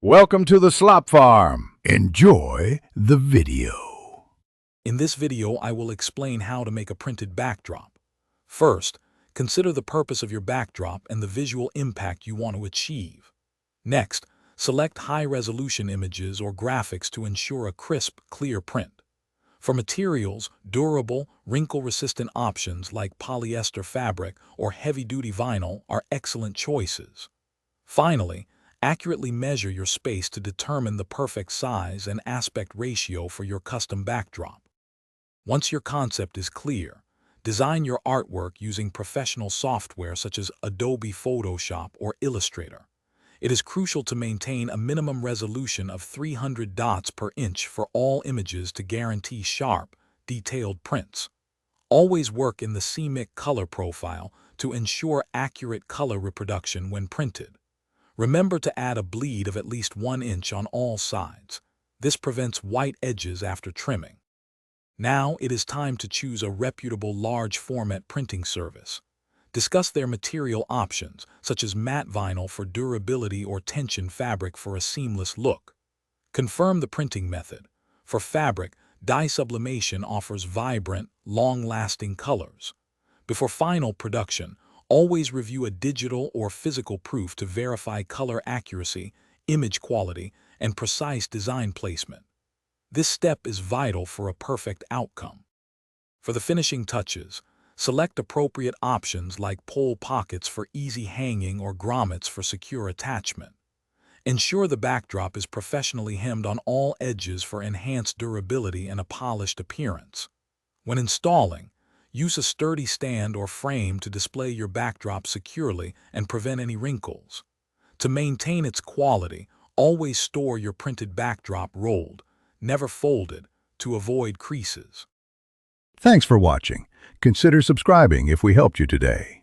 Welcome to the Slop Farm. Enjoy the video. In this video, I will explain how to make a printed backdrop. First, consider the purpose of your backdrop and the visual impact you want to achieve. Next, select high-resolution images or graphics to ensure a crisp, clear print. For materials, durable, wrinkle-resistant options like polyester fabric or heavy-duty vinyl are excellent choices. Finally, accurately measure your space to determine the perfect size and aspect ratio for your custom backdrop. Once your concept is clear, design your artwork using professional software such as Adobe Photoshop or Illustrator. It is crucial to maintain a minimum resolution of 300 dots per inch for all images to guarantee sharp, detailed prints. Always work in the CMYK color profile to ensure accurate color reproduction when printed. Remember to add a bleed of at least 1 inch on all sides. This prevents white edges after trimming. Now it is time to choose a reputable large format printing service. Discuss their material options, such as matte vinyl for durability or tension fabric for a seamless look. Confirm the printing method. For fabric, dye sublimation offers vibrant, long-lasting colors. Before final production, always review a digital or physical proof to verify color accuracy, image quality, and precise design placement. This step is vital for a perfect outcome. For the finishing touches, select appropriate options like pole pockets for easy hanging or grommets for secure attachment. Ensure the backdrop is professionally hemmed on all edges for enhanced durability and a polished appearance. When installing, use a sturdy stand or frame to display your backdrop securely and prevent any wrinkles. To maintain its quality, always store your printed backdrop rolled, never folded, to avoid creases. Thanks for watching. Consider subscribing if we helped you today.